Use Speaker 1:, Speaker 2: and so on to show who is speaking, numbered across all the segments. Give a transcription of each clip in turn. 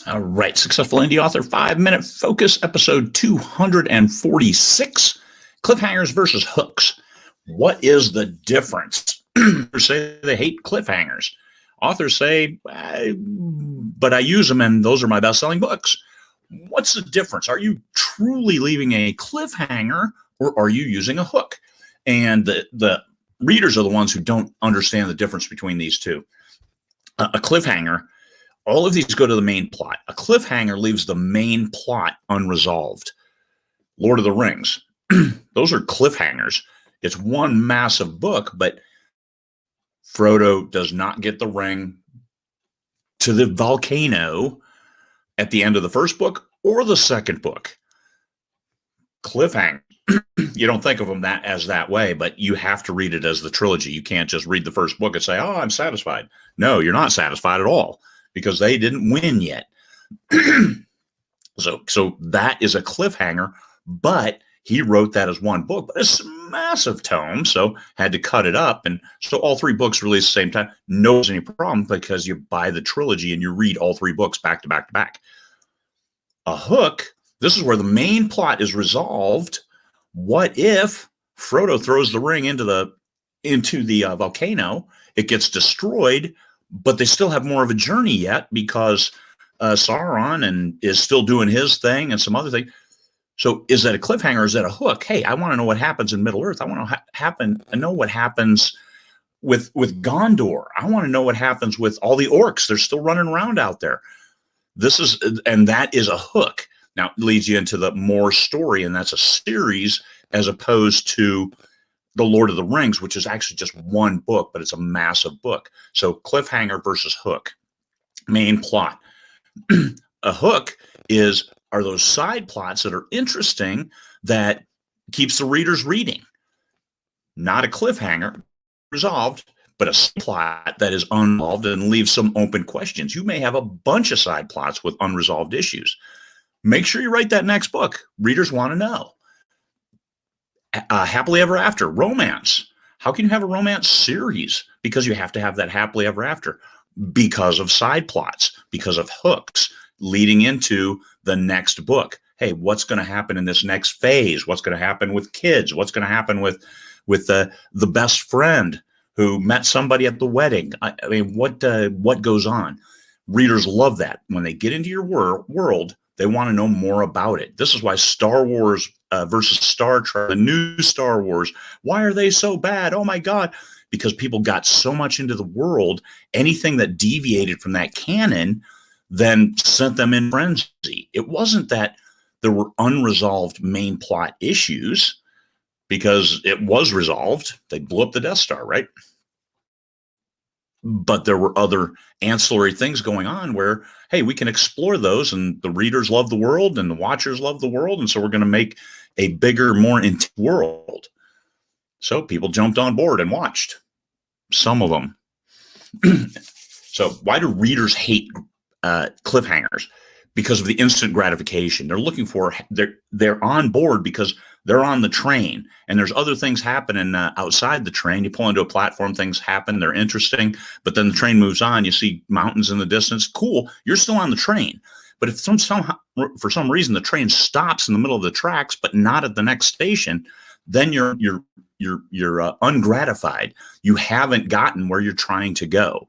Speaker 1: All right, Successful Indie Author 5-Minute Focus, episode 246, Cliffhangers versus Hooks. What is the difference? Authors say they hate cliffhangers. Authors say, but I use them and those are my best-selling books. What's the difference? Are you truly leaving a cliffhanger or are you using a hook? And the readers are the ones who don't understand the difference between these two. A cliffhanger, all of these go to the main plot. A cliffhanger leaves the main plot unresolved. Lord of the Rings, those are cliffhangers. It's one massive book, but Frodo does not get the ring to the volcano at the end of the first book or the second book. Cliffhanger. You don't think of them that way, but you have to read it as the trilogy. You can't just read the first book and say, oh, I'm satisfied. No, you're not satisfied at all because they didn't win yet. So that is a cliffhanger, but he wrote that as one book, but it's a massive tome, so had to cut it up. And so all three books released at the same time. No there's any problem because you buy the trilogy and you read all three books back to back to back. A hook, this is where the main plot is resolved. What if Frodo throws the ring into the volcano? It gets destroyed, but they still have more of a journey yet because Sauron is still doing his thing and some other thing. So is that a cliffhanger or is that a hook? Hey, I want to know what happens in Middle Earth. I want to know what happens with Gondor. I want to know what happens with all the orcs. They're still running around out there. That is a hook. Now it leads you into the more story, and that's a series as opposed to the Lord of the Rings, which is actually just one book, but it's a massive book. So cliffhanger versus hook. Main plot. A hook are those side plots that are interesting that keeps the readers reading. Not a cliffhanger, resolved, but a plot that is unresolved and leaves some open questions. You may have a bunch of side plots with unresolved issues. Make sure you write that next book. Readers want to know. Happily ever after, romance. How can you have a romance series? Because you have to have that happily ever after. Because of side plots, because of hooks leading into the next book. Hey, what's going to happen in this next phase? What's going to happen with kids? What's going to happen with the best friend who met somebody at the wedding? I mean, what goes on? Readers love that. When they get into your world, they want to know more about it. This is why Star Wars versus Star Trek, the new Star Wars, why are they so bad? Oh my God. Because people got so much into the world, anything that deviated from that canon then sent them in frenzy. It wasn't that there were unresolved main plot issues, because it was resolved. They blew up the Death Star, right? But there were other ancillary things going on where, hey, we can explore those, and the readers love the world and the watchers love the world, and so we're going to make a bigger, more intense world. So people jumped on board and watched. Some of them. So why do readers hate cliffhangers? Because of the instant gratification. They're looking for, they're on board because they're on the train and there's other things happening outside the train. You pull into a platform, things happen, they're interesting, but then the train moves on. You see mountains in the distance. Cool. You're still on the train. But if somehow, for some reason, the train stops in the middle of the tracks, but not at the next station, then you're ungratified. You haven't gotten where you're trying to go.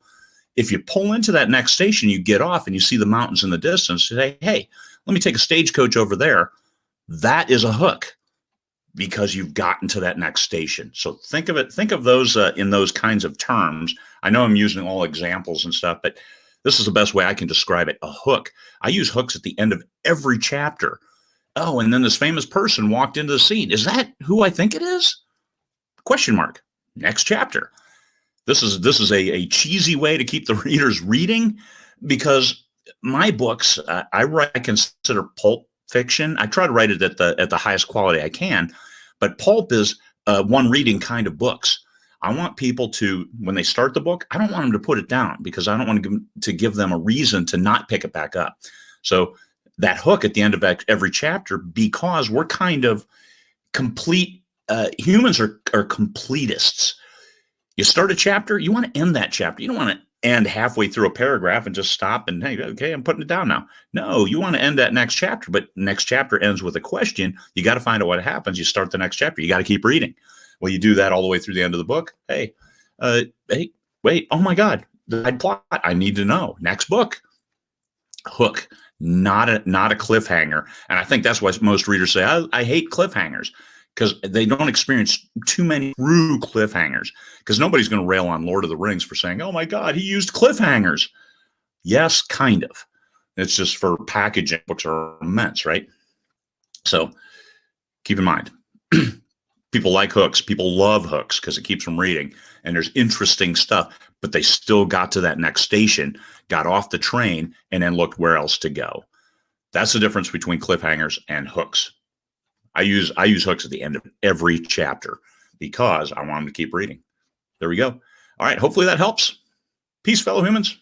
Speaker 1: If you pull into that next station, you get off and you see the mountains in the distance. You say, hey, let me take a stagecoach over there. That is a hook because you've gotten to that next station. So think of those in those kinds of terms. I know I'm using all examples and stuff, but this is the best way I can describe it. A hook. I use hooks at the end of every chapter. Oh, and then this famous person walked into the scene. Is that who I think it is? Question mark. Next chapter. This is a cheesy way to keep the readers reading, because my books, I consider pulp fiction. I try to write it at the highest quality I can, but pulp is one reading kind of books. I want people to, when they start the book, I don't want them to put it down because I don't want to give them a reason to not pick it back up. So that hook at the end of every chapter, because we're kind of complete, humans are completists. You start a chapter, you want to end that chapter. You don't want to end halfway through a paragraph and just stop and, hey, okay, I'm putting it down now. No, you want to end that next chapter, but next chapter ends with a question. You got to find out what happens. You start the next chapter. You got to keep reading. Well, you do that all the way through the end of the book. Hey, wait, oh my God, the plot. I need to know. Next book. Hook, not a cliffhanger. And I think that's why most readers say, I hate cliffhangers, because they don't experience too many true cliffhangers. Because nobody's going to rail on Lord of the Rings for saying, oh my God, he used cliffhangers. Yes, kind of. It's just for packaging. Books are immense, right? So keep in mind, people like hooks. People love hooks because it keeps them reading. And there's interesting stuff, but they still got to that next station, got off the train, and then looked where else to go. That's the difference between cliffhangers and hooks. I use hooks at the end of every chapter because I want them to keep reading. There we go. All right. Hopefully that helps. Peace, fellow humans.